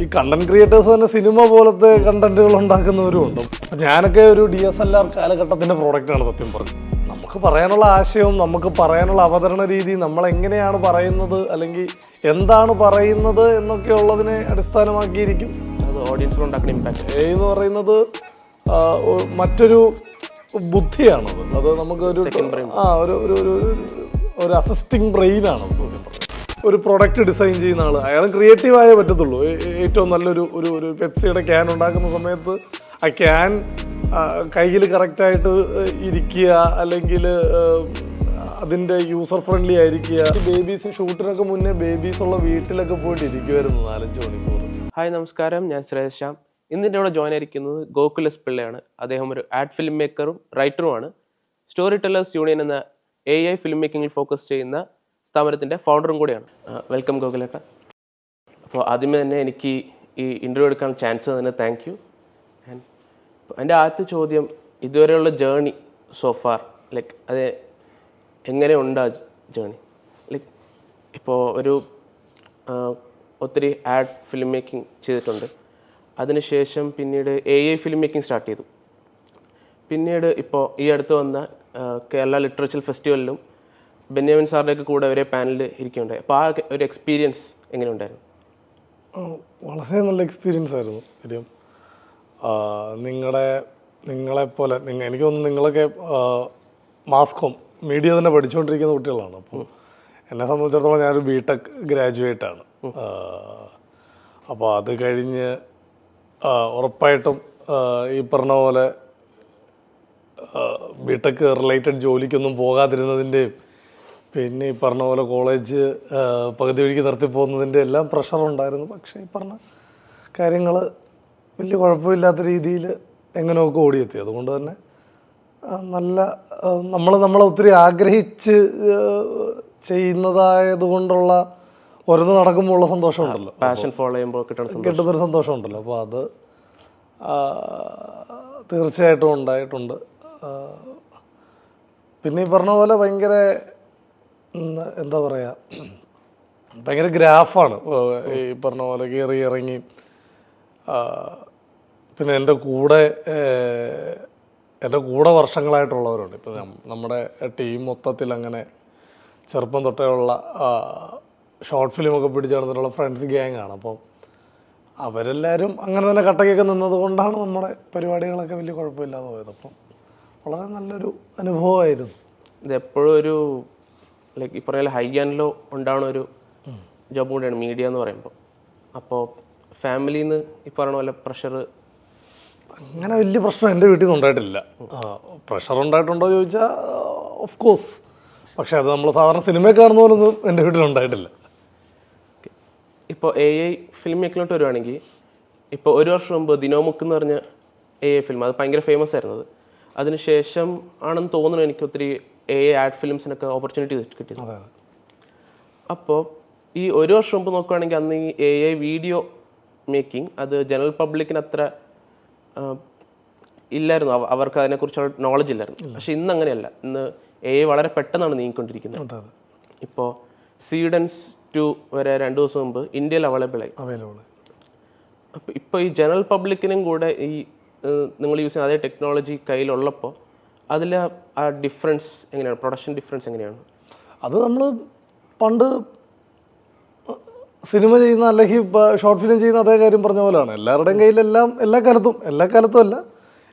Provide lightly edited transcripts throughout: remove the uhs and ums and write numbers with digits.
ഈ content creators തന്നെ cinema പോലത്തെ കണ്ടന്റുകൾ ഉണ്ടാക്കുന്നവരും ഉണ്ട്. ഞാനൊക്കെ ഒരു DSLR കാലഘട്ടത്തിൻ്റെ പ്രോഡക്റ്റാണ് സത്യം പറഞ്ഞത്. നമുക്ക് പറയാനുള്ള ആശയവും നമുക്ക് പറയാനുള്ള അവതരണ രീതി നമ്മളെങ്ങനെയാണ് പറയുന്നത് അല്ലെങ്കിൽ എന്താണ് പറയുന്നത് എന്നൊക്കെ ഉള്ളതിനെ അടിസ്ഥാനമാക്കിയിരിക്കും അത് ഓഡിയൻസിലുണ്ടാക്കുന്ന ഇമ്പാക്ട്. എന്ന് പറയുന്നത് മറ്റൊരു ബുദ്ധിയാണത്. അത് നമുക്കൊരു ഒരു അസിസ്റ്റിംഗ് ബ്രെയിനാണ് ഒരു പ്രൊഡക്റ്റ് ഡിസൈൻ ചെയ്യുന്ന ആൾ. അയാളും ക്രിയേറ്റീവായേ പറ്റത്തുള്ളൂ. ഏറ്റവും നല്ലൊരു ഒരു പെപ്സിയുടെ ക്യാൻ ഉണ്ടാക്കുന്ന സമയത്ത് ആ ക്യാൻ കയ്യിൽ കറക്റ്റായിട്ട് ഇരിക്കുക, അല്ലെങ്കിൽ അതിൻ്റെ യൂസർ ഫ്രണ്ട്ലി ആയിരിക്കുക. ബേബീസ് ഷൂട്ടിനൊക്കെ മുന്നേ ബേബീസ് ഉള്ള വീട്ടിലൊക്കെ പോയിട്ട് ഇരിക്കുമായിരുന്നു 4-5 മണിക്കൂർ. ഹായ് നമസ്കാരം, ഞാൻ ശ്രേയസ് ശ്യാം. ഇന്നിൻ്റെ ഇവിടെ ജോയിൻ ആയിരിക്കുന്നത് ഗോകുലസ് പിള്ളയാണ്. അദ്ദേഹം ഒരു ആഡ് ഫിലിം മേക്കറും റൈറ്ററുമാണ്. സ്റ്റോറി ടെല്ലേഴ്സ് യൂണിയൻ എന്ന AI ഫിലിം മേക്കിങ്ങിൽ ഫോക്കസ് ചെയ്യുന്ന സ്ഥാപനത്തിൻ്റെ ഫൗണ്ടറും കൂടിയാണ്. വെൽക്കം ഗോകുലേട്ട. അപ്പോൾ ആദ്യമേ തന്നെ എനിക്ക് ഈ ഇൻ്റർവ്യൂ എടുക്കാൻ ചാൻസ് തന്നെ താങ്ക് യു. എൻ്റെ ആദ്യത്തെ ചോദ്യം, ഇതുവരെയുള്ള ജേർണി സോഫാർ, ലൈക്ക് അത് എങ്ങനെയുണ്ട് ആ ജേർണി? ലൈക്ക് ഇപ്പോൾ ഒത്തിരി ആഡ് ഫിലിം മേക്കിംഗ് ചെയ്തിട്ടുണ്ട്. അതിനുശേഷം പിന്നീട് AI ഫിലിം മേക്കിംഗ് സ്റ്റാർട്ട് ചെയ്തു. പിന്നീട് ഇപ്പോൾ ഈ അടുത്ത് വന്ന കേരള ലിറ്ററേച്ചർ ഫെസ്റ്റിവലിലും ബെന്യാമിൻ സാറിൻ്റെയൊക്കെ കൂടെ ഒരേ പാനലിൽ ഇരിക്കുകയുണ്ടായി. അപ്പോൾ ആ ഒരു എക്സ്പീരിയൻസ് എങ്ങനെയുണ്ടായിരുന്നു? വളരെ നല്ല എക്സ്പീരിയൻസ് ആയിരുന്നു. കാര്യം നിങ്ങളെപ്പോലെ എനിക്ക് തോന്നുന്നു നിങ്ങളൊക്കെ മാസ്കോം മീഡിയ തന്നെ പഠിച്ചുകൊണ്ടിരിക്കുന്ന കുട്ടികളാണ്. അപ്പോൾ എന്നെ സംബന്ധിച്ചിടത്തോളം ഞാനൊരു BTech ഗ്രാജുവേറ്റാണ്. അപ്പോൾ അത് കഴിഞ്ഞ് ഉറപ്പായിട്ടും ഈ പറഞ്ഞ പോലെ BTech റിലേറ്റഡ് ജോലിക്കൊന്നും പോകാതിരുന്നതിൻ്റെയും പിന്നെ ഈ പറഞ്ഞ പോലെ കോളേജ് പകുതി വഴിക്ക് നിർത്തിപ്പോകുന്നതിൻ്റെ എല്ലാം പ്രഷറുണ്ടായിരുന്നു. പക്ഷേ ഈ പറഞ്ഞ കാര്യങ്ങൾ വലിയ കുഴപ്പമില്ലാത്ത രീതിയിൽ എങ്ങനെയൊക്കെ ഓടിയെത്തി. അതുകൊണ്ട് തന്നെ നല്ല നമ്മളെ ഒത്തിരി ആഗ്രഹിച്ച് ചെയ്യുന്നതായതുകൊണ്ടുള്ള ഓരോന്ന് നടക്കുമ്പോൾ ഉള്ള സന്തോഷമുണ്ടല്ലോ, പാഷൻ ഫോളോ ചെയ്യുമ്പോൾ കിട്ടുന്നൊരു സന്തോഷമുണ്ടല്ലോ. അപ്പോൾ അത് തീർച്ചയായിട്ടും ഉണ്ടായിട്ടുണ്ട്. പിന്നെ ഈ പറഞ്ഞ പോലെ ഭയങ്കര എന്താ പറയുക, ഭയങ്കര ഗ്രാഫാണ്. ഈ പറഞ്ഞ പോലെ കയറി ഇറങ്ങി. പിന്നെ എൻ്റെ കൂടെ വർഷങ്ങളായിട്ടുള്ളവരുണ്ട്. ഇപ്പോൾ നമ്മുടെ ടീം മൊത്തത്തിൽ അങ്ങനെ ചെറുപ്പം തൊട്ടേ ഉള്ള ഷോർട്ട് ഫിലിമൊക്കെ പിടിച്ച് നടന്നിട്ടുള്ള ഫ്രണ്ട്സ് ഗ്യാങ്ങാണ്. അപ്പം അവരെല്ലാവരും അങ്ങനെ തന്നെ കട്ടക്കൊക്കെ നിന്നത് കൊണ്ടാണ് നമ്മുടെ പരിപാടികളൊക്കെ വലിയ കുഴപ്പമില്ലാതെ പോയത്. അപ്പം വളരെ നല്ലൊരു അനുഭവമായിരുന്നു. ഇതെപ്പോഴും ഒരു ലൈക്ക് ഈ പറയുന്ന ഹൈ ആൻഡ് ലോ ഉണ്ടാവുന്ന ഒരു ജോബ് കൂടിയാണ് മീഡിയ എന്ന് പറയുമ്പോൾ. അപ്പോൾ ഫാമിലിയിൽ നിന്ന് ഈ പറയുന്ന പോലെ പ്രഷർ? അങ്ങനെ വലിയ പ്രശ്നം എൻ്റെ വീട്ടിൽ നിന്ന് ഉണ്ടായിട്ടില്ല. പ്രഷർ ഉണ്ടായിട്ടുണ്ടോ ചോദിച്ചാൽ ഓഫ് കോഴ്സ്. പക്ഷേ അത് നമ്മൾ സാധാരണ സിനിമയിൽ കാണുന്ന പോലൊന്നും എൻ്റെ വീട്ടിലുണ്ടായിട്ടില്ല. ഇപ്പോൾ AI ഫിലിം മേക്കിലോട്ട് വരുവാണെങ്കിൽ, ഇപ്പോൾ 1 വർഷം മുമ്പ് ദിനോമുക്ക് എന്ന് പറഞ്ഞ AI ഫിലിം, അത് ഭയങ്കര ഫേമസ് ആയിരുന്നത്. അതിനുശേഷം ആണെന്ന് തോന്നുന്നു എനിക്ക് ഒത്തിരി AI ആഡ് ഫിലിംസിനൊക്കെ ഓപ്പർച്യൂണിറ്റി കിട്ടിയത്. അപ്പോൾ ഈ 1 വർഷം മുമ്പ് നോക്കുകയാണെങ്കിൽ അന്ന് ഈ AI വീഡിയോ മേക്കിംഗ് അത് ജനറൽ പബ്ലിക്കിന് അത്ര ഇല്ലായിരുന്നു, അവർക്ക് അതിനെക്കുറിച്ചുള്ള നോളജ് ഇല്ലായിരുന്നു. പക്ഷെ ഇന്ന് അങ്ങനെയല്ല. ഇന്ന് AI വളരെ പെട്ടെന്നാണ് നീങ്ങിക്കൊണ്ടിരിക്കുന്നത്. ഇപ്പോൾ സീഡൻസ് 2 വരെ 2 ദിവസം മുമ്പ് ഇന്ത്യയിൽ അവൈലബിൾ ആയി. അപ്പോൾ ഇപ്പോൾ ഈ ജനറൽ പബ്ലിക്കിനും കൂടെ ഈ നിങ്ങൾ യൂസ് ചെയ്യുന്ന അതേ ടെക്നോളജി കയ്യിലുള്ളപ്പോൾ അതിൽ ആ ഡിഫറൻസ് എങ്ങനെയാണ്, പ്രൊഡക്ഷൻ ഡിഫറൻസ് എങ്ങനെയാണ്? അത് നമ്മൾ പണ്ട് സിനിമ ചെയ്യുന്ന അല്ലെങ്കിൽ ഷോർട്ട് ഫിലിം ചെയ്യുന്ന അതേ കാര്യം പറഞ്ഞ പോലെയാണ്. എല്ലാവരുടെയും കയ്യിലെല്ലാം എല്ലാ കാലത്തും അല്ല,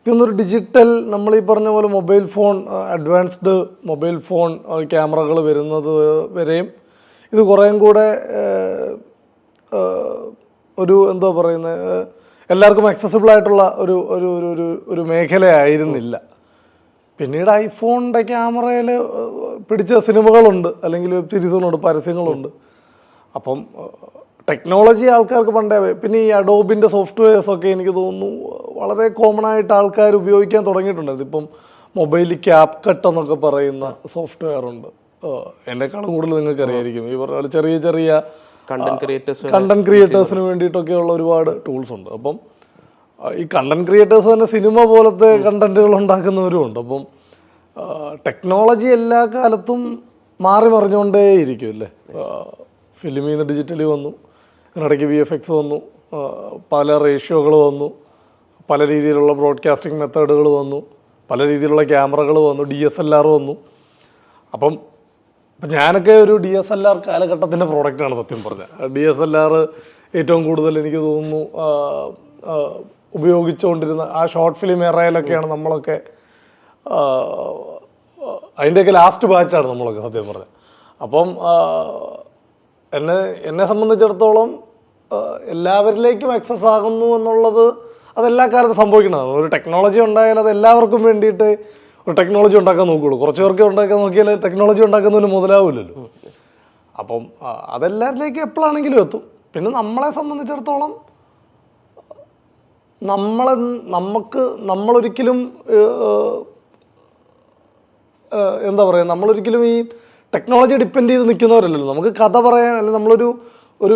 ഇതൊന്നൊരു ഡിജിറ്റൽ നമ്മൾ ഈ പറഞ്ഞ പോലെ mobile phone, advanced mobile phone ക്യാമറകൾ വരുന്നത് വരെയും ഇത് കുറേയും കൂടെ ഒരു എന്താ പറയുന്നത്, എല്ലാവർക്കും അക്സസിബിൾ ആയിട്ടുള്ള ഒരു മേഖലയായിരുന്നില്ല. പിന്നീട് ഐഫോണിൻ്റെ ക്യാമറയിൽ പിടിച്ച സിനിമകളുണ്ട്, അല്ലെങ്കിൽ വെബ് സീരീസുകളുണ്ട്, പരസ്യങ്ങളുണ്ട്. അപ്പം ടെക്നോളജി ആൾക്കാർക്ക് പണ്ടേ. പിന്നെ ഈ അഡോബിൻ്റെ സോഫ്റ്റ്വെയർസൊക്കെ എനിക്ക് തോന്നുന്നു വളരെ കോമൺ ആയിട്ട് ആൾക്കാർ ഉപയോഗിക്കാൻ തുടങ്ങിയിട്ടുണ്ട്. ഇതിപ്പം മൊബൈലിൽ ക്യാപ് കട്ട് എന്നൊക്കെ പറയുന്ന സോഫ്റ്റ്വെയർ ഉണ്ട്. എന്നെക്കാളും കൂടുതൽ നിങ്ങൾക്ക് അറിയായിരിക്കും. ഈ പറഞ്ഞ ചെറിയ കണ്ടന്റ് ക്രിയേറ്റേഴ്സിന് വേണ്ടിയിട്ടൊക്കെയുള്ള ഒരുപാട് ടൂൾസ് ഉണ്ട്. അപ്പം ഈ കണ്ടന്റ് ക്രിയേറ്റേഴ്സ് തന്നെ സിനിമ പോലത്തെ കണ്ടന്റുകൾ ഉണ്ടാക്കുന്നവരും ഉണ്ട്. അപ്പം ടെക്നോളജി എല്ലാ കാലത്തും മാറി മറിഞ്ഞുകൊണ്ടേയിരിക്കും അല്ലേ. ഫിലിമിൽ നിന്ന് ഡിജിറ്റലി വന്നു, ഇതിനിടയ്ക്ക് VFX വന്നു, പല റേഷ്യോകൾ വന്നു, പല രീതിയിലുള്ള ബ്രോഡ്കാസ്റ്റിംഗ് മെത്തേഡുകൾ വന്നു, പല രീതിയിലുള്ള ക്യാമറകൾ വന്നു, DSLR വന്നു. അപ്പം ഞാനൊക്കെ ഒരു DSLR കാലഘട്ടത്തിൻ്റെ പ്രോഡക്റ്റാണ് സത്യം പറഞ്ഞത്. DSLR ഏറ്റവും കൂടുതൽ എനിക്ക് തോന്നുന്നു ഉപയോഗിച്ചുകൊണ്ടിരുന്ന ആ ഷോർട്ട് ഫിലിം എറയിലൊക്കെയാണ് നമ്മളൊക്കെ, അതിൻ്റെയൊക്കെ ലാസ്റ്റ് ബാച്ചാണ് നമ്മളൊക്കെ സത്യം പറഞ്ഞത്. അപ്പം എന്നെ സംബന്ധിച്ചിടത്തോളം എല്ലാവരിലേക്കും ആക്സസ് ആകുന്നു എന്നുള്ളത് അതെല്ലാ കാലത്തും സംഭവിക്കുന്നതാണ്. ഒരു ടെക്നോളജി ഉണ്ടായാൽ അത് എല്ലാവർക്കും വേണ്ടിയിട്ട് ഒരു ടെക്നോളജി ഉണ്ടാക്കാൻ നോക്കുകയുള്ളൂ. കുറച്ച് പേർക്ക് ഉണ്ടാക്കാൻ നോക്കിയാൽ ടെക്നോളജി ഉണ്ടാക്കുന്നതിന് മുതലാവില്ലല്ലോ. അപ്പം അതെല്ലാവരിലേക്കും എപ്പോഴാണെങ്കിലും എത്തും. പിന്നെ നമ്മളെ സംബന്ധിച്ചിടത്തോളം നമ്മളൊരിക്കലും എന്താ പറയുക, നമ്മളൊരിക്കലും ഈ ടെക്നോളജി ഡിപ്പെൻഡ് ചെയ്ത് നിൽക്കുന്നവരല്ലല്ലോ. നമുക്ക് കഥ പറയാൻ, അല്ലെങ്കിൽ നമ്മളൊരു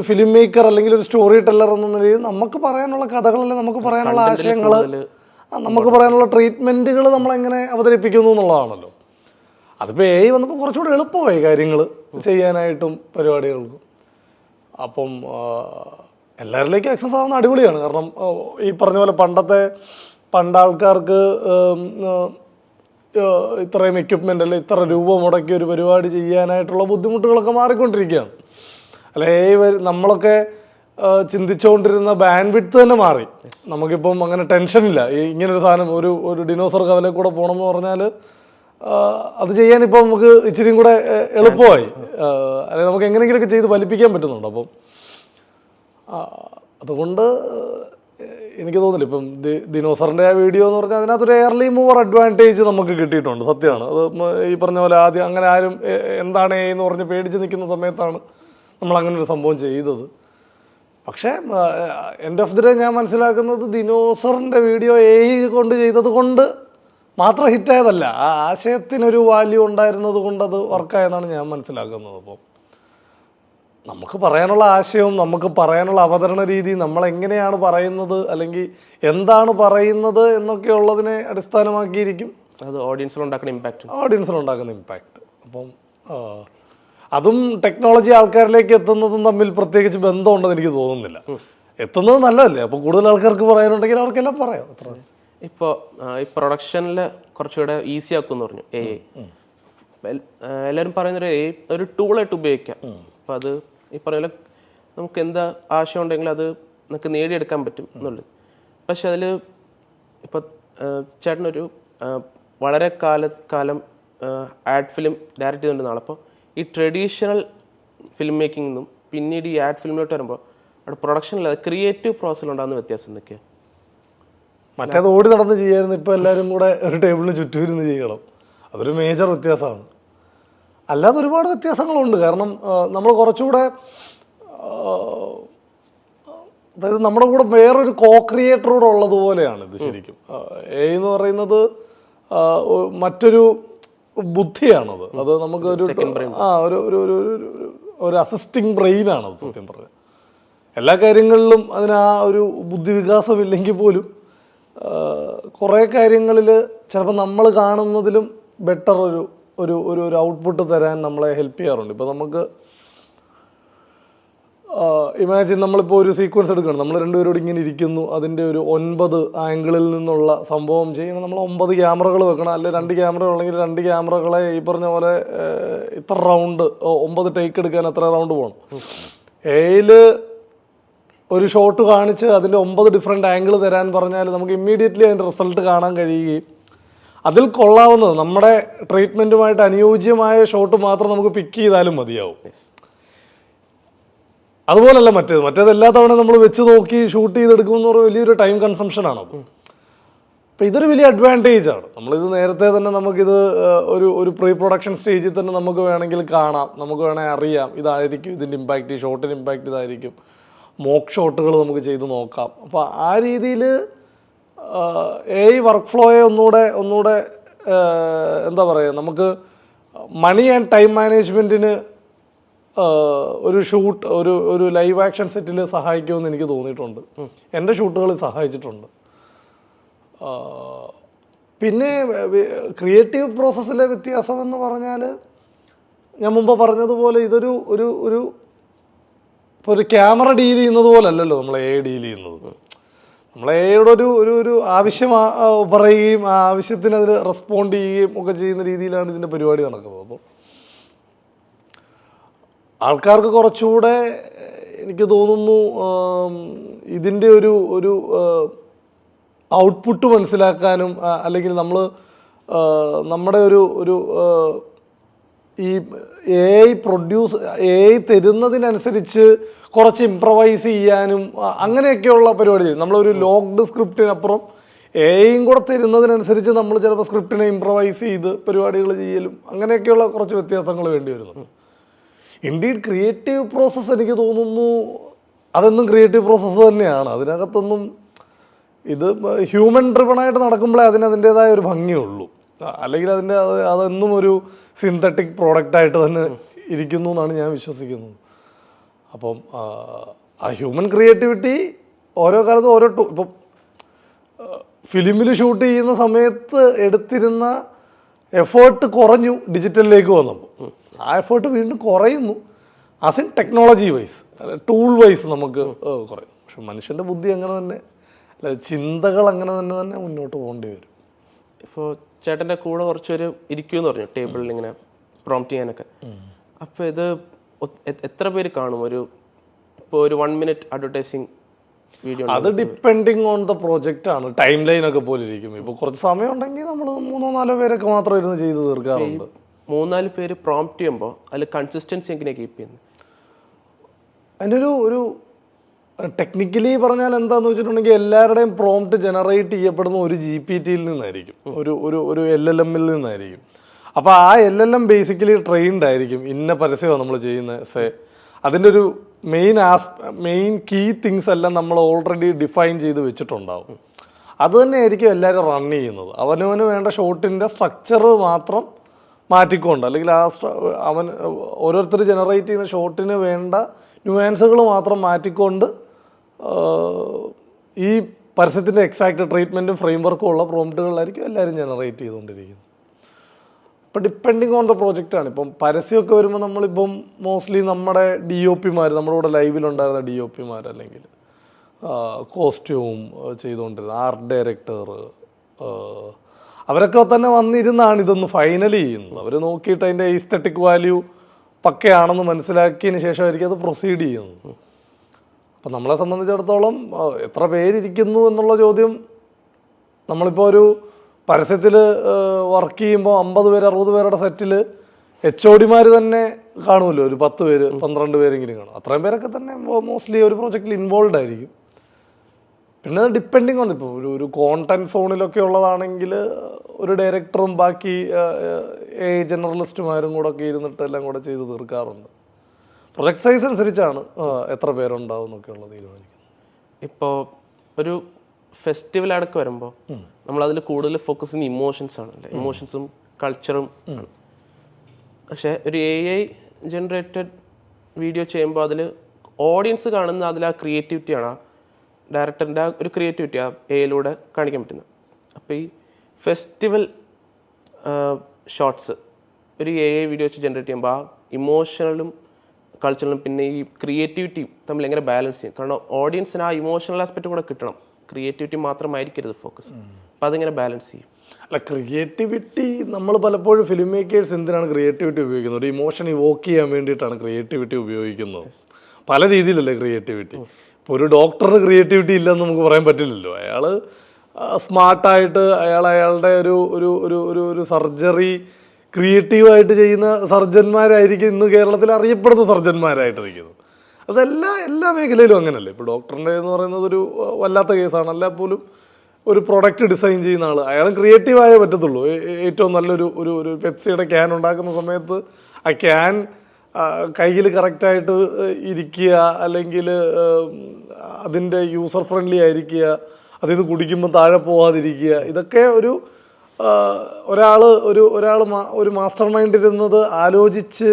ഫിലിം മേക്കർ അല്ലെങ്കിൽ ഒരു സ്റ്റോറി ടെല്ലർ എന്ന നിലയിൽ നമുക്ക് പറയാനുള്ള കഥകളല്ലേ, നമുക്ക് പറയാനുള്ള ആശയങ്ങൾ, നമുക്ക് പറയാനുള്ള ട്രീറ്റ്മെൻറ്റുകൾ നമ്മളെങ്ങനെ അവതരിപ്പിക്കുന്നു എന്നുള്ളതാണല്ലോ. അതിപ്പോൾ AI വന്നപ്പോൾ കുറച്ചുകൂടെ എളുപ്പമായി കാര്യങ്ങൾ ചെയ്യാനായിട്ടും പരിപാടികൾക്കും. അപ്പം എല്ലാവരിലേക്കും ആക്സസ് ആവുന്ന അടിപൊളിയാണ്. കാരണം ഈ പറഞ്ഞ പോലെ പണ്ട് ആൾക്കാർക്ക് ഇത്രയും എക്യുപ്മെൻ്റ് അല്ലെ ഇത്ര രൂപ മുടക്കി ഒരു പരിപാടി ചെയ്യാനായിട്ടുള്ള ബുദ്ധിമുട്ടുകളൊക്കെ മാറിക്കൊണ്ടിരിക്കുകയാണ്. അല്ലെ നമ്മളൊക്കെ ചിന്തിച്ചുകൊണ്ടിരുന്ന ബാൻഡ് വിഡ്ത്ത് തന്നെ മാറി. നമുക്കിപ്പം അങ്ങനെ ടെൻഷനില്ല. ഇങ്ങനൊരു സാധനം ഒരു ഡിനോസർ കവലെ കൂടെ പോകണമെന്ന് പറഞ്ഞാൽ അത് ചെയ്യാനിപ്പോൾ നമുക്ക് ഇച്ചിരിയും കൂടെ എളുപ്പമായി. അല്ലെങ്കിൽ നമുക്ക് എങ്ങനെയെങ്കിലുമൊക്കെ ചെയ്ത് ഫലിപ്പിക്കാൻ പറ്റുന്നുണ്ട്. അപ്പം അതുകൊണ്ട് എനിക്ക് തോന്നില്ല, ഇപ്പം ദിനോസറിൻ്റെ ആ വീഡിയോ എന്ന് പറഞ്ഞാൽ അതിനകത്തൊരു എയർലി മൂവർ അഡ്വാൻറ്റേജ് നമുക്ക് കിട്ടിയിട്ടുണ്ട്. സത്യമാണ്. അത് ഈ പറഞ്ഞ പോലെ ആദ്യം അങ്ങനെ ആരും എന്താണ് എന്ന് പറഞ്ഞ് പേടിച്ച് നിൽക്കുന്ന സമയത്താണ് നമ്മളങ്ങനെ ഒരു സംഭവം ചെയ്തത്. പക്ഷേ എൻഡ് ഓഫ് ദി ഡേ ഞാൻ മനസ്സിലാക്കുന്നത് ദിനോസറിൻ്റെ വീഡിയോ AI കൊണ്ട് ചെയ്തത് കൊണ്ട് മാത്രം ഹിറ്റായതല്ല, ആ ആശയത്തിനൊരു വാല്യൂ ഉണ്ടായിരുന്നത് കൊണ്ട് അത് വർക്കായെന്നാണ് ഞാൻ മനസ്സിലാക്കുന്നത്. അപ്പോൾ നമുക്ക് പറയാനുള്ള ആശയവും നമുക്ക് പറയാനുള്ള അവതരണ രീതി, നമ്മളെങ്ങനെയാണ് പറയുന്നത് അല്ലെങ്കിൽ എന്താണ് പറയുന്നത് എന്നൊക്കെ ഉള്ളതിനെ അടിസ്ഥാനമാക്കിയിരിക്കും അത് ഓഡിയൻസിലുണ്ടാക്കുന്ന ഇമ്പാക്റ്റ്. അപ്പം അതും ടെക്നോളജി ആൾക്കാരിലേക്ക് എത്തുന്നതും തമ്മിൽ പ്രത്യേകിച്ച് ബന്ധമുണ്ടെന്ന് എനിക്ക് തോന്നുന്നില്ല. എത്തുന്നത് നല്ലതല്ലേ? അപ്പോൾ കൂടുതൽ ആൾക്കാർക്ക് പറയാനുണ്ടെങ്കിൽ അവർക്കെല്ലാം പറയാം. അത്ര ഇപ്പോൾ ഈ പ്രൊഡക്ഷനിൽ കുറച്ചുകൂടെ ഈസി ആക്കുമെന്ന് പറഞ്ഞു AI. എല്ലാവരും പറയുന്നൊരു AI ഒരു ടൂളായിട്ട് ഉപയോഗിക്കാം. അപ്പം അത് ഈ പറയുന്ന നമുക്ക് എന്താ ആശയം ഉണ്ടെങ്കിലും അത് നമുക്ക് നേടിയെടുക്കാൻ പറ്റും എന്നുള്ളത്. പക്ഷെ അതിൽ ഇപ്പോൾ ചേട്ടനൊരു വളരെ കാലം ആഡ് ഫിലിം ഡയറക്റ്റ് ചെയ്തുകൊണ്ടിരുന്ന ആളപ്പോൾ ഈ ട്രഡീഷണൽ ഫിലിം മേക്കിംഗ് നിന്നും പിന്നീട് ഈ ആഡ് ഫിലിമിലോട്ട് വരുമ്പോൾ അവിടെ പ്രൊഡക്ഷനിൽ അത് ക്രിയേറ്റീവ് പ്രോസസ്സിലുണ്ടാകുന്ന വ്യത്യാസം എന്തൊക്കെയാണ്? മറ്റേത് ഓടി നടന്ന് ചെയ്യായിരുന്നു, ഇപ്പോൾ എല്ലാവരും കൂടെ ഒരു ടേബിളിന് ചുറ്റും ഇരുന്ന് ചെയ്യണം. അതൊരു മേജർ വ്യത്യാസമാണ്. അല്ലാതെ ഒരുപാട് വ്യത്യാസങ്ങളുണ്ട്. കാരണം നമ്മൾ കുറച്ചുകൂടെ, അതായത് നമ്മുടെ കൂടെ വേറൊരു ക്രിയേറ്ററൂടെ ഉള്ളതുപോലെയാണ് ഇത് ശരിക്കും. AI എന്ന് പറയുന്നത് മറ്റൊരു ബുദ്ധിയാണത്. അത് നമുക്ക് ഒരു അസിസ്റ്റിംഗ് ബ്രെയിനാണത് സത്യം പറഞ്ഞത്. എല്ലാ കാര്യങ്ങളിലും അതിന് ആ ഒരു ബുദ്ധിവികാസം ഇല്ലെങ്കിൽ പോലും കുറേ കാര്യങ്ങളിൽ ചിലപ്പോൾ നമ്മൾ കാണുന്നതിലും ബെറ്റർ ഒരു ഔട്ട്പുട്ട് തരാൻ നമ്മളെ ഹെൽപ്പ് ചെയ്യാറുണ്ട്. ഇപ്പോൾ നമുക്ക് ഇമാജിൻ നമ്മളിപ്പോൾ ഒരു സീക്വൻസ് എടുക്കണം, നമ്മൾ രണ്ടുപേരോട് ഇങ്ങനെ ഇരിക്കുന്നു, അതിൻ്റെ ഒരു 9 ആംഗിളിൽ നിന്നുള്ള സംഭവം ചെയ്യണം. നമ്മൾ 9 ക്യാമറകൾ വെക്കണം, അല്ലെങ്കിൽ 2 ക്യാമറ ഉണ്ടെങ്കിൽ 2 ക്യാമറകളെ ഈ പറഞ്ഞ പോലെ ഇത്ര റൗണ്ട് 9 ടേക്ക് എടുക്കാൻ എത്ര റൗണ്ട് പോകണം. AI ഒരു ഷോട്ട് കാണിച്ച് അതിൻ്റെ 9 ഡിഫറെൻറ്റ് ആംഗിൾ തരാൻ പറഞ്ഞാൽ നമുക്ക് ഇമ്മീഡിയറ്റ്ലി അതിൻ്റെ റിസൾട്ട് കാണാൻ കഴിയുകയും അതിൽ കൊള്ളാവുന്നത് നമ്മുടെ ട്രീറ്റ്മെൻറ്റുമായിട്ട് അനുയോജ്യമായ ഷോട്ട് മാത്രം നമുക്ക് പിക്ക് ചെയ്താലും മതിയാവും. അതുപോലല്ല മറ്റേത് എല്ലാ തവണ നമ്മൾ വെച്ച് നോക്കി ഷൂട്ട് ചെയ്തെടുക്കുമെന്ന് പറയുമ്പോൾ വലിയൊരു ടൈം കൺസംഷനാണത്. അപ്പോൾ ഇതൊരു വലിയ അഡ്വാൻറ്റേജ് ആണ്. നമ്മളിത് നേരത്തെ തന്നെ നമുക്കിത് ഒരു പ്രീ പ്രൊഡക്ഷൻ സ്റ്റേജിൽ തന്നെ നമുക്ക് വേണമെങ്കിൽ കാണാം, നമുക്ക് വേണമെങ്കിൽ അറിയാം ഇതായിരിക്കും ഇതിൻ്റെ ഇമ്പാക്റ്റ്, ഈ ഷോട്ടിന് ഇമ്പാക്റ്റ് ഇതായിരിക്കും. മോക്ക് ഷോട്ടുകൾ നമുക്ക് ചെയ്ത് നോക്കാം. അപ്പോൾ ആ രീതിയിൽ AI വർക്ക് ഫ്ലോയെ ഒന്നുകൂടെ എന്താ പറയുക, നമുക്ക് മണി ആൻഡ് ടൈം മാനേജ്മെൻറ്റിന് ഒരു ഷൂട്ട് ഒരു ലൈവ് ആക്ഷൻ സെറ്റിൽ സഹായിക്കുമെന്ന് എനിക്ക് തോന്നിയിട്ടുണ്ട്. എൻ്റെ ഷൂട്ടുകളിൽ സഹായിച്ചിട്ടുണ്ട്. പിന്നെ ക്രിയേറ്റീവ് പ്രോസസ്സിലെ വ്യത്യാസം എന്ന് പറഞ്ഞാൽ ഞാൻ മുമ്പ് പറഞ്ഞതുപോലെ ഇതൊരു ഇപ്പോൾ ഒരു ക്യാമറ ഡീൽ ചെയ്യുന്നത് പോലല്ലല്ലോ നമ്മൾ എ ഡീൽ ചെയ്യുന്നത്. നമ്മൾ എയുടെ ഒരു ആവശ്യം പറയുകയും ആ ആവശ്യത്തിന് അതിൽ റെസ്പോണ്ട് ചെയ്യുകയും ഒക്കെ ചെയ്യുന്ന രീതിയിലാണ് ഇതിൻ്റെ പരിപാടി നടക്കുന്നത്. അപ്പോൾ ആൾക്കാർക്ക് കുറച്ചുകൂടെ എനിക്ക് തോന്നുന്നു ഇതിൻ്റെ ഒരു ഔട്ട്പുട്ട് മനസ്സിലാക്കാനും അല്ലെങ്കിൽ നമ്മൾ നമ്മുടെ ഒരു ഈ എ ഐ തരുന്നതിനനുസരിച്ച് കുറച്ച് ഇംപ്രവൈസ് ചെയ്യാനും അങ്ങനെയൊക്കെയുള്ള പരിപാടി ചെയ്യും. നമ്മളൊരു ലോക്ക്ഡ് സ്ക്രിപ്റ്റിനപ്പുറം എ ഐയും കൂടെ തരുന്നതിനനുസരിച്ച് നമ്മൾ ചിലപ്പോൾ സ്ക്രിപ്റ്റിനെ ഇംപ്രവൈസ് ചെയ്ത് പരിപാടികൾ ചെയ്യലും അങ്ങനെയൊക്കെയുള്ള കുറച്ച് വ്യത്യാസങ്ങൾ വേണ്ടി വരുന്നു. ഇൻഡീഡ് ക്രിയേറ്റീവ് പ്രോസസ്സ് എനിക്ക് തോന്നുന്നു അതെന്നും ക്രിയേറ്റീവ് പ്രോസസ്സ് തന്നെയാണ്. അതിനകത്തൊന്നും ഇത് ഹ്യൂമൻ ഡ്രിവണായിട്ട് നടക്കുമ്പോഴേ അതിൻ്റെതായ ഒരു ഭംഗിയുള്ളൂ. അല്ലെങ്കിൽ അതെന്നും ഒരു സിന്തറ്റിക് പ്രോഡക്റ്റായിട്ട് തന്നെ ഇരിക്കുന്നു എന്നാണ് ഞാൻ വിശ്വസിക്കുന്നത്. അപ്പം ആ ഹ്യൂമൻ ക്രിയേറ്റിവിറ്റി ഓരോ കാലത്തും ഇപ്പം ഫിലിമിൽ ഷൂട്ട് ചെയ്യുന്ന സമയത്ത് എടുത്തിരുന്ന എഫേർട്ട് കുറഞ്ഞു ഡിജിറ്റലിലേക്ക് വന്നപ്പോൾ. ആ എഫേർട്ട് വീണ്ടും കുറയുന്നു as in technology wise, tool wise നമുക്ക് കുറയും. പക്ഷെ മനുഷ്യൻ്റെ ബുദ്ധി അങ്ങനെ തന്നെ, ചിന്തകൾ അങ്ങനെ തന്നെ മുന്നോട്ട് പോകേണ്ടി വരും. ഇപ്പോൾ ചേട്ടൻ്റെ കൂടെ കുറച്ചൊരു ഇരിക്കുമെന്ന് പറഞ്ഞു ടേബിളിൽ ഇങ്ങനെ പ്രോംപ്റ്റ് ചെയ്യാനൊക്കെ. അപ്പോൾ ഇത് എത്ര പേര് കാണും? ഇപ്പോൾ ഒരു 1 minute അഡ്വർടൈസിങ് വീഡിയോ? അത് ഡിപ്പെൻഡിങ് ഓൺ ദ പ്രോജക്റ്റ് ആണ്. ടൈം ലൈൻ ഒക്കെ പോലെ ഇരിക്കും. ഇപ്പോൾ കുറച്ച് സമയം ഉണ്ടെങ്കിൽ നമ്മൾ 3-4 പേരൊക്കെ മാത്രം ഇരുന്ന് ചെയ്ത് തീർക്കാറുണ്ട്. 3-4 പേര് പ്രോംപ്റ്റ് ചെയ്യുമ്പോൾ അതിൽ കൺസിസ്റ്റൻസി എങ്ങനെയാണ് കീപ്പ് ചെയ്യുന്നത്? അതിൻ്റെ ഒരു ടെക്നിക്കലി പറഞ്ഞാൽ എന്താണെന്ന് വെച്ചിട്ടുണ്ടെങ്കിൽ എല്ലാവരുടെയും പ്രോംപ്റ്റ് ജനറേറ്റ് ചെയ്യപ്പെടുന്ന ഒരു GPT-യിൽ നിന്നായിരിക്കും, ഒരു LLM നിന്നായിരിക്കും. അപ്പോൾ ആ LLM ബേസിക്കലി ട്രെയിൻഡ് ആയിരിക്കും. ഇന്ന പരസ്യമാണ് നമ്മൾ ചെയ്യുന്നത്, അതിൻ്റെ ഒരു മെയിൻ കീ തിങ്സ് എല്ലാം നമ്മൾ ഓൾറെഡി ഡിഫൈൻ ചെയ്ത് വെച്ചിട്ടുണ്ടാവും. അത് തന്നെയായിരിക്കും എല്ലാവരും റൺ ചെയ്യുന്നത്. അവനവന് വേണ്ട ഷോട്ടിൻ്റെ സ്ട്രക്ചർ മാത്രം മാറ്റിക്കൊണ്ട്, അല്ലെങ്കിൽ അവൻ ഓരോരുത്തർ ജനറേറ്റ് ചെയ്യുന്ന ഷോട്ടിന് വേണ്ട ന്യൂആൻസുകൾ മാത്രം മാറ്റിക്കൊണ്ട് ഈ പരസ്യത്തിൻ്റെ എക്സാക്റ്റ് ട്രീറ്റ്മെൻറ്റും ഫ്രെയിം വർക്കും ഉള്ള പ്രോംപ്റ്റുകളായിരിക്കും എല്ലാവരും ജനറേറ്റ് ചെയ്തുകൊണ്ടിരിക്കുന്നത്. ഇപ്പം ഡിപ്പെൻഡിങ് ഓൺ ദ പ്രോജക്റ്റാണ്. ഇപ്പം പരസ്യമൊക്കെ വരുമ്പോൾ നമ്മളിപ്പം മോസ്റ്റ്ലി നമ്മുടെ DOPമാർ, നമ്മുടെ കൂടെ ലൈവിലുണ്ടായിരുന്ന DOPമാർ, അല്ലെങ്കിൽ കോസ്റ്റ്യൂം ചെയ്തുകൊണ്ടിരുന്ന ആർട്ട് ഡയറക്ടർ, അവരൊക്കെ തന്നെ വന്നിരുന്നാണ് ഇതൊന്ന് ഫൈനലി ചെയ്യുന്നത്. അവർ നോക്കിയിട്ട് അതിൻ്റെ ഈസ്തറ്റിക് വാല്യൂ പക്കയാണെന്ന് മനസ്സിലാക്കിയതിന് ശേഷമായിരിക്കും അത് പ്രൊസീഡ് ചെയ്യുന്നത്. അപ്പം നമ്മളെ സംബന്ധിച്ചിടത്തോളം എത്ര പേരിരിക്കുന്നു എന്നുള്ള ചോദ്യം, നമ്മളിപ്പോൾ ഒരു പരസ്യത്തിൽ വർക്ക് ചെയ്യുമ്പോൾ 50 പേര് 60 പേരുടെ സെറ്റിൽ HODമാർ തന്നെ കാണുമല്ലോ, ഒരു 10 പേര് 12 പേരെങ്കിലും കാണും. അത്രയും പേരൊക്കെ തന്നെ മോസ്റ്റ്ലി ഒരു പ്രോജക്റ്റിൽ ഇൻവോൾവ് ആയിരിക്കും. പിന്നെ ഡിപ്പെൻഡിങ് ഓൺ ഇപ്പോൾ ഒരു കോണ്ടന്റ് സോണിലൊക്കെ ഉള്ളതാണെങ്കിൽ ഒരു ഡയറക്ടറും ബാക്കി ജനറലിസ്റ്റുമാരും കൂടെ ഒക്കെ ഇരുന്നിട്ട് എല്ലാം കൂടെ ചെയ്ത് തീർക്കാറുണ്ട്. പ്രൊജക്ട് സൈസ് അനുസരിച്ചാണ് എത്ര പേരുണ്ടാവും എന്നൊക്കെ ഉള്ളത് തീരുമാനിക്കുന്നത്. ഇപ്പോൾ ഒരു ഫെസ്റ്റിവൽ അടക്കം വരുമ്പോൾ നമ്മളതിൽ കൂടുതൽ ഫോക്കസ് ചെയ്യുന്ന ഇമോഷൻസ് ആണല്ലേ, ഇമോഷൻസും കൾച്ചറും ആണ്. പക്ഷേ ഒരു AI ജനറേറ്റഡ് വീഡിയോ ചെയ്യുമ്പോൾ അതിൽ ഓഡിയൻസ് കാണുന്ന അതിൽ ആ ക്രിയേറ്റിവിറ്റിയാണ്, ഡയറക്ടറിൻ്റെ ആ ഒരു ക്രിയേറ്റിവിറ്റി ആ AI-യിലൂടെ കാണിക്കാൻ പറ്റുന്നത്. അപ്പോൾ ഈ ഫെസ്റ്റിവൽ ഷോർട്സ് ഒരു AI വീഡിയോ വെച്ച് ജനറേറ്റ് ചെയ്യുമ്പോൾ ആ ഇമോഷണലും കൾച്ചറലും പിന്നെ ഈ ക്രിയേറ്റിവിറ്റിയും തമ്മിൽ എങ്ങനെ ബാലൻസ് ചെയ്യും? കാരണം ഓഡിയൻസിന് ആ ഇമോഷണൽ ആസ്പെക്റ്റ് കൂടെ കിട്ടണം, ക്രിയേറ്റിവിറ്റി മാത്രമായിരിക്കരുത് ഫോക്കസ്. അപ്പോൾ അതെങ്ങനെ ബാലൻസ് ചെയ്യും? അല്ല, ക്രിയേറ്റിവിറ്റി നമ്മൾ പലപ്പോഴും ഫിലിം മേക്കേഴ്സ് എന്തിനാണ് ക്രിയേറ്റിവിറ്റി ഉപയോഗിക്കുന്നത്? ഒരു ഇമോഷൻ ഇവോക്ക് ചെയ്യാൻ വേണ്ടിയിട്ടാണ് ക്രിയേറ്റിവിറ്റി ഉപയോഗിക്കുന്നത്. പല രീതിയിലല്ലേ ക്രിയേറ്റിവിറ്റി. ഇപ്പോൾ ഒരു ഡോക്ടറിന് ക്രിയേറ്റിവിറ്റി ഇല്ലെന്ന് നമുക്ക് പറയാൻ പറ്റില്ലല്ലോ. അയാൾ സ്മാർട്ടായിട്ട് അയാളുടെ ഒരു സർജറി ക്രിയേറ്റീവായിട്ട് ചെയ്യുന്ന സർജന്മാരായിരിക്കും ഇന്ന് കേരളത്തിൽ അറിയപ്പെടുന്ന സർജന്മാരായിട്ടിരിക്കുന്നത്. എല്ലാ മേഖലയിലും അങ്ങനല്ലേ. ഇപ്പോൾ ഡോക്ടറിൻ്റെ എന്ന് പറയുന്നത് ഒരു വല്ലാത്ത കേസാണ്. അല്ല പോലും ഒരു പ്രൊഡക്റ്റ് ഡിസൈൻ ചെയ്യുന്ന ആൾ, അയാൾ ക്രിയേറ്റീവായേ പറ്റത്തുള്ളൂ. ഏറ്റവും നല്ലൊരു ഒരു പെപ്സിയുടെ ക്യാൻ ഉണ്ടാക്കുന്ന സമയത്ത് ആ ക്യാൻ കയ്യിൽ കറക്റ്റായിട്ട് ഇരിക്കുക, അല്ലെങ്കിൽ അതിൻ്റെ യൂസർ ഫ്രണ്ട്ലി ആയിരിക്കുക, അതിൽ നിന്ന് കുടിക്കുമ്പോൾ താഴെ പോകാതിരിക്കുക, ഇതൊക്കെ ഒരാൾ ഒരു മാസ്റ്റർ മൈൻഡ് ഇരുന്നത് ആലോചിച്ച്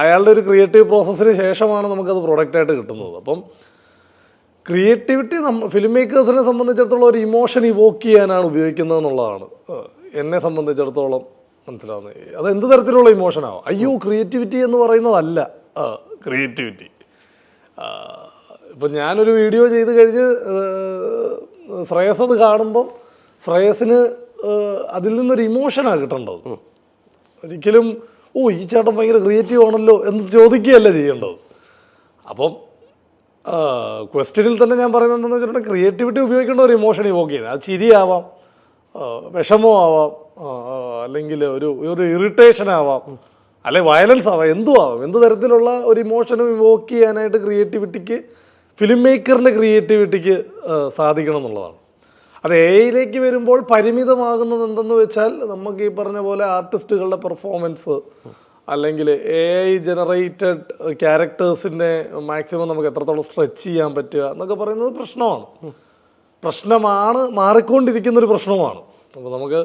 അയാളുടെ ഒരു ക്രിയേറ്റീവ് പ്രോസസ്സിന് ശേഷമാണ് നമുക്കത് പ്രൊഡക്റ്റായിട്ട് കിട്ടുന്നത്. അപ്പം ക്രിയേറ്റിവിറ്റി ഫിലിം മേക്കേഴ്സിനെ സംബന്ധിച്ചിടത്തോളം ഒരു ഇമോഷൻ ഇവോക്ക് ചെയ്യാനാണ് ഉപയോഗിക്കുന്നത് എന്നുള്ളതാണ് എന്നെ സംബന്ധിച്ചിടത്തോളം മനസ്സിലാവുന്നത്. അത് എന്ത് തരത്തിലുള്ള ഇമോഷനാവും? അയ്യോ ക്രിയേറ്റിവിറ്റി എന്ന് പറയുന്നതല്ല ക്രിയേറ്റിവിറ്റി. ഇപ്പം ഞാനൊരു വീഡിയോ ചെയ്ത് കഴിഞ്ഞ് ശ്രേയസ് അത് കാണുമ്പം ശ്രേയസിന് അതിൽ നിന്നൊരു ഇമോഷനാണ് കിട്ടേണ്ടത്. ഒരിക്കലും ഈ ചേട്ടൻ ഭയങ്കര ക്രിയേറ്റീവ് ആണല്ലോ എന്ന് ചോദിക്കുകയല്ല ചെയ്യേണ്ടത്. അപ്പം ക്വസ്റ്റ്യനിൽ തന്നെ ഞാൻ പറയുന്നത് എന്താണെന്ന് വെച്ചിട്ടുണ്ടെങ്കിൽ ക്രിയേറ്റിവിറ്റി ഉപയോഗിക്കേണ്ട ഒരു ഇമോഷൻ ഇവോക്ക് ചെയ്യുന്നത്. അത് ചിരിയാവാം, വിഷമമാവാം, അല്ലെങ്കിൽ ഒരു ഇറിറ്റേഷൻ ആവാം, അല്ലെങ്കിൽ വയലൻസ് ആവാം, എന്തും ആവാം. എന്ത് തരത്തിലുള്ള ഒരു ഇമോഷനും ഇവോക്ക് ചെയ്യാനായിട്ട് ക്രിയേറ്റിവിറ്റിക്ക്, ഫിലിം മേക്കറിൻ്റെ ക്രിയേറ്റിവിറ്റിക്ക് സാധിക്കണം എന്നുള്ളതാണ്. അത് എയിലേക്ക് വരുമ്പോൾ പരിമിതമാകുന്നത് എന്തെന്ന് വെച്ചാൽ നമുക്ക് ഈ പറഞ്ഞ പോലെ ആർട്ടിസ്റ്റുകളുടെ പെർഫോമൻസ് അല്ലെങ്കിൽ AI ജനറേറ്റഡ് ക്യാരക്ടേഴ്സിൻ്റെ മാക്സിമം നമുക്ക് എത്രത്തോളം സ്ട്രെച്ച് ചെയ്യാൻ പറ്റുക എന്നൊക്കെ പറയുന്നത് പ്രശ്നമാണ്, മാറിക്കൊണ്ടിരിക്കുന്നൊരു പ്രശ്നമാണ്. അപ്പോൾ നമുക്ക്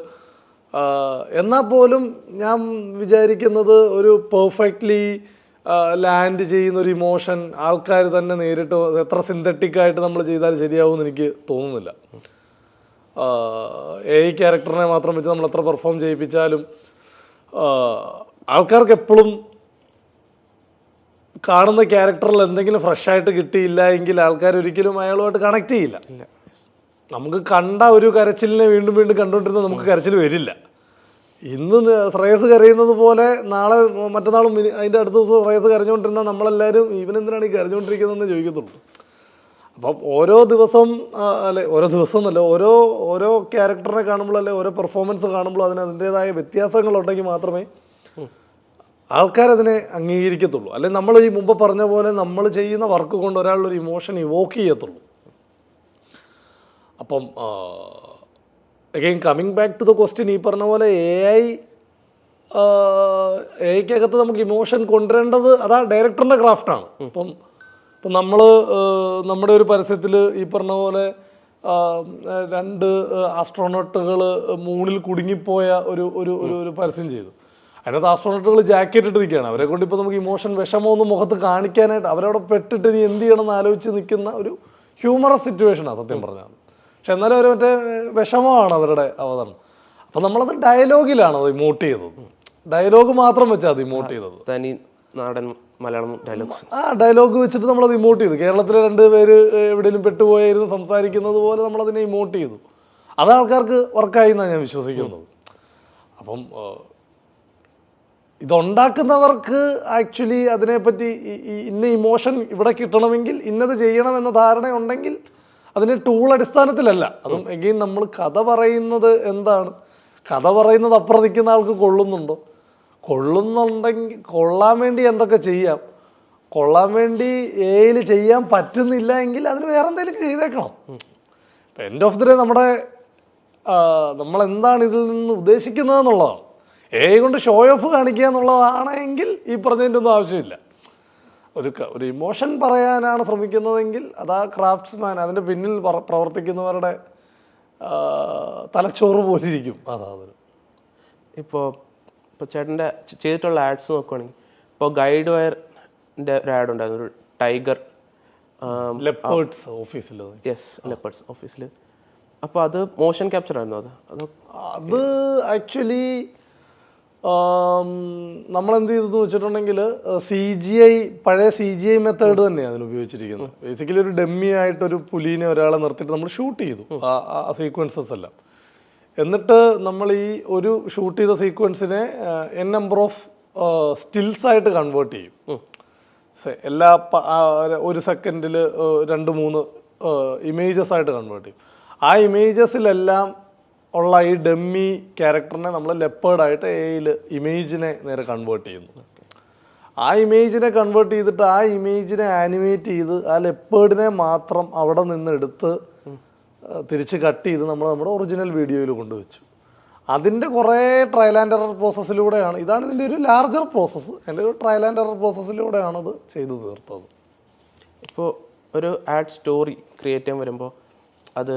എന്നാൽ പോലും ഞാൻ വിചാരിക്കുന്നത് ഒരു പെർഫെക്റ്റ്ലി ലാൻഡ് ചെയ്യുന്നൊരു ഇമോഷൻ ആൾക്കാർ തന്നെ നേരിട്ട് എത്ര സിന്തറ്റിക്കായിട്ട് നമ്മൾ ചെയ്താൽ ശരിയാവുമെന്ന് എനിക്ക് തോന്നുന്നില്ല. AI ക്യാരക്ടറിനെ മാത്രം വെച്ച് നമ്മൾ എത്ര പെർഫോം ചെയ്യിപ്പിച്ചാലും ആൾക്കാർക്ക് എപ്പോഴും കാണുന്ന ക്യാരക്ടറിൽ എന്തെങ്കിലും ഫ്രഷായിട്ട് കിട്ടിയില്ല എങ്കിൽ ആൾക്കാർ ഒരിക്കലും അയാളുമായിട്ട് കണക്ട് ചെയ്യില്ല. നമുക്ക് കണ്ട ഒരു കരച്ചിലിനെ വീണ്ടും വീണ്ടും കണ്ടുകൊണ്ടിരുന്ന നമുക്ക് കരച്ചിൽ വരില്ല. ഇന്ന് ശ്രേയസ് കരയുന്നത് പോലെ നാളെ മറ്റന്നാളും അതിൻ്റെ അടുത്ത ദിവസം ശ്രേയസ് കരഞ്ഞുകൊണ്ടിരുന്നാൽ നമ്മളെല്ലാവരും ഇവനെന്തിനാണ് ഈ കരഞ്ഞുകൊണ്ടിരിക്കുന്നതെന്ന് ചോദിക്കത്തുള്ളൂ. അപ്പം ഓരോ ദിവസം എന്നല്ല, ഓരോ ക്യാരക്ടറിനെ കാണുമ്പോൾ അല്ലെ ഓരോ പെർഫോമൻസ് കാണുമ്പോൾ അതിൻ്റെതായ വ്യത്യാസങ്ങളുണ്ടെങ്കിൽ മാത്രമേ ആൾക്കാരതിനെ അംഗീകരിക്കത്തുള്ളൂ. അല്ലെങ്കിൽ നമ്മൾ ഈ മുമ്പ് പറഞ്ഞ പോലെ നമ്മൾ ചെയ്യുന്ന വർക്ക് കൊണ്ട് ഒരാളൊരു ഇമോഷൻ ഇവോക്ക് ചെയ്യത്തുള്ളൂ. അപ്പം again coming back to the question, ഈ പറഞ്ഞ പോലെ എഐക്കകത്ത് നമുക്ക് ഇമോഷൻ കൊണ്ടുവരേണ്ടത് അതാ ഡയറക്ടറിൻ്റെ ക്രാഫ്റ്റാണ്. ഇപ്പം നമ്മൾ നമ്മുടെ ഒരു പരസ്യത്തിൽ ഈ പറഞ്ഞ പോലെ 2 ആസ്ട്രോനോട്ടുകൾ മൂണിൽ കുടുങ്ങിപ്പോയ ഒരു പരസ്യം ചെയ്തു. അതിനകത്ത് ആസ്ട്രോനോട്ടുകൾ ജാക്കറ്റ് ഇട്ട് നിൽക്കുകയാണ്. അവരെ കൊണ്ട് ഇപ്പോൾ നമുക്ക് ഇമോഷൻ വിഷമമൊന്നും മുഖത്ത് കാണിക്കാനായിട്ട് അവരവിടെ പെട്ടിട്ട് നീ എന്ത് ചെയ്യണമെന്ന് ആലോചിച്ച് നിൽക്കുന്ന ഒരു ഹ്യൂമറസ് സിറ്റുവേഷനാണ് സത്യം പറഞ്ഞാൽ. പക്ഷെ എന്നാലും അവർ മറ്റേ വിഷമമാണ് അവരുടെ അവതരണം. അപ്പം നമ്മളത് ഡയലോഗിലാണ് അത് ഇമോട്ട് ചെയ്തത്. ഡയലോഗ് മാത്രം വെച്ചാൽ അത് ഇമോട്ട് ചെയ്തത്. തനി നാടൻ മലയാളം ഡയലോഗ്സ്, ഡയലോഗ് വെച്ചിട്ട് നമ്മളത് ഇമോട്ട് ചെയ്തു. കേരളത്തിലെ 2 പേര് എവിടെയെങ്കിലും പെട്ടുപോയിരുന്നു സംസാരിക്കുന്നത് പോലെ നമ്മളതിനെ ഇമോട്ട് ചെയ്തു. അത് ആൾക്കാർക്ക് വർക്കായി എന്നാണ് ഞാൻ വിശ്വസിക്കുന്നത്. അപ്പം ഇതുണ്ടാക്കുന്നവർക്ക് ആക്ച്വലി അതിനെപ്പറ്റി ഇന്ന ഇമോഷൻ ഇവിടെ കിട്ടണമെങ്കിൽ ഇന്നത് ചെയ്യണമെന്ന ധാരണയുണ്ടെങ്കിൽ അതിന് ടൂൾ അടിസ്ഥാനത്തിലല്ല. അതും എഗെയിൻ നമ്മൾ കഥ പറയുന്നത് എന്താണ്, കഥ പറയുന്നത് അപ്പുറം നിൽക്കുന്ന ആൾക്ക് കൊള്ളുന്നുണ്ടെങ്കിൽ കൊള്ളാൻ വേണ്ടി എന്തൊക്കെ ചെയ്യാം, കൊള്ളാൻ വേണ്ടി എയിൽ ചെയ്യാൻ പറ്റുന്നില്ല എങ്കിൽ അതിന് വേറെ എന്തെങ്കിലും ചെയ്തേക്കണം. ഇപ്പം എൻഡ് ഓഫ് ദി ഡേ നമ്മളെന്താണ് ഇതിൽ നിന്ന് ഉദ്ദേശിക്കുന്നതെന്നുള്ളതാണ്. AI കൊണ്ട് ഷോ ഓഫ് കാണിക്കുക എന്നുള്ളതാണെങ്കിൽ ഈ പറഞ്ഞതിൻ്റെ ഒന്നും ആവശ്യമില്ല. ഒരു ഇമോഷൻ പറയാനാണ് ശ്രമിക്കുന്നതെങ്കിൽ അത് ആ ക്രാഫ്റ്റ്സ്മാൻ അതിൻ്റെ പിന്നിൽ പ്രവർത്തിക്കുന്നവരുടെ തലച്ചോറ് പോലിരിക്കും. അതാണ് ഇപ്പോൾ ചേട്ടൻ്റെ ചെയ്തിട്ടുള്ള ആഡ്സ് നോക്കുകയാണെങ്കിൽ ഇപ്പോൾ ഗൈഡ് വയറിൻ്റെ ഒരു ആഡ് ഉണ്ടായിരുന്നു, ഒരു ടൈഗർ ലെപ്പേർഡ്സ് ഓഫീസിൽ. യെസ്, ലെപ്പേർഡ്സ് ഓഫീസിൽ. അപ്പോൾ അത് മോഷൻ ക്യാപ്ചർ ആയിരുന്നു. അത് ആക്ച്വലി നമ്മളെന്ത് ചെയ്തെന്ന് വെച്ചിട്ടുണ്ടെങ്കിൽ പഴയ CGI മെത്തേഡ് തന്നെയാണ് അതിന് ഉപയോഗിച്ചിരിക്കുന്നത്. ബേസിക്കലി ഒരു ഡമ്മി ആയിട്ടൊരു പുലിനെ ഒരാളെ നിർത്തിയിട്ട് നമ്മൾ ഷൂട്ട് ചെയ്തു ആ സീക്വൻസസ് എല്ലാം. എന്നിട്ട് നമ്മൾ ഈ ഒരു ഷൂട്ട് ചെയ്ത സീക്വൻസിനെ n നമ്പർ ഓഫ് സ്റ്റിൽസ് ആയിട്ട് കൺവേർട്ട് ചെയ്യും. എല്ലാ 1 സെക്കൻഡിൽ 2-3 ഇമേജസ് ആയിട്ട് കൺവേർട്ട് ചെയ്യും. ആ ഇമേജസിലെല്ലാം ഉള്ള ഈ ഡമ്മി ക്യാരക്ടറിനെ നമ്മൾ ലെപ്പേർഡായിട്ട് എയിൽ ഇമേജിനെ നേരെ കൺവേർട്ട് ചെയ്യുന്നു. ആ ഇമേജിനെ കൺവേർട്ട് ചെയ്തിട്ട് ആ ഇമേജിനെ ആനിമേറ്റ് ചെയ്ത് ആ ലെപ്പേർഡിനെ മാത്രം അവിടെ നിന്ന് എടുത്ത് തിരിച്ച് കട്ട് ചെയ്ത് നമ്മൾ നമ്മുടെ ഒറിജിനൽ വീഡിയോയിൽ കൊണ്ടുവച്ചു. അതിൻ്റെ കുറേ ട്രയൽ ആൻഡ് എറർ പ്രോസസ്സിലൂടെയാണ്, ഇതാണ് ഇതിൻ്റെ ഒരു ലാർജർ പ്രോസസ്സ്, എൻ്റെ ഒരു ട്രയൽ ആൻഡ് എറർ പ്രോസസ്സിലൂടെയാണ് അത് ചെയ്തു തീർത്തത്. ഇപ്പോൾ ഒരു ആഡ് സ്റ്റോറി ക്രിയേറ്റ് ചെയ്യാൻ വരുമ്പോൾ അത്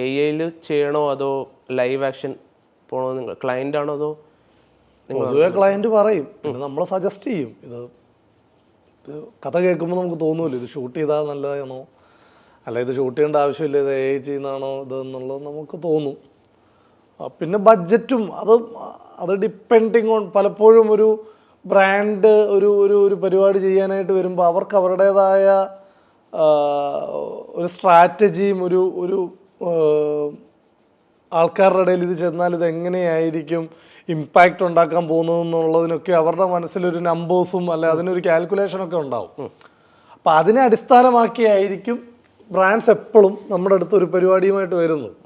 AI ചെയ്യണോ അതോ ലൈവ് ആക്ഷൻ പോകണോ? നിങ്ങൾ ക്ലയൻ്റ് ആണോ അതോ? പൊതുവെ ക്ലയൻറ്റ് പറയും, പിന്നെ നമ്മൾ സജസ്റ്റ് ചെയ്യും. ഇത് കഥ കേൾക്കുമ്പോൾ നമുക്ക് തോന്നുമല്ലോ ഇത് ഷൂട്ട് ചെയ്താൽ നല്ലതാണോ, അല്ല ഇത് ഷൂട്ട് ചെയ്യേണ്ട ആവശ്യമില്ല, ഇത് AI ചെയ്യുന്നതാണോ ഇതെന്നുള്ളത് നമുക്ക് തോന്നും. പിന്നെ ബഡ്ജറ്റും അത് ഡിപ്പെൻഡിങ് ഓൺ, പലപ്പോഴും ഒരു ബ്രാൻഡ് ഒരു പരിപാടി ചെയ്യാനായിട്ട് വരുമ്പോൾ അവർക്ക് അവരുടേതായ ഒരു സ്ട്രാറ്റജിയും ഒരു ഒരു ആൾക്കാരുടെ ഇടയിൽ ഇത് ചെന്നാൽ ഇത് എങ്ങനെയായിരിക്കും ഇമ്പാക്റ്റ് ഉണ്ടാക്കാൻ പോകുന്നതെന്നുള്ളതിനൊക്കെ അവരുടെ മനസ്സിലൊരു നമ്പേഴ്സും അല്ലെ അതിനൊരു കാൽക്കുലേഷനൊക്കെ ഉണ്ടാവും. അപ്പം അതിനെ അടിസ്ഥാനമാക്കിയായിരിക്കും ബ്രാൻഡ്സ് എപ്പോഴും നമ്മുടെ അടുത്ത് ഒരു പരിപാടിയുമായിട്ട് വരുന്നത്.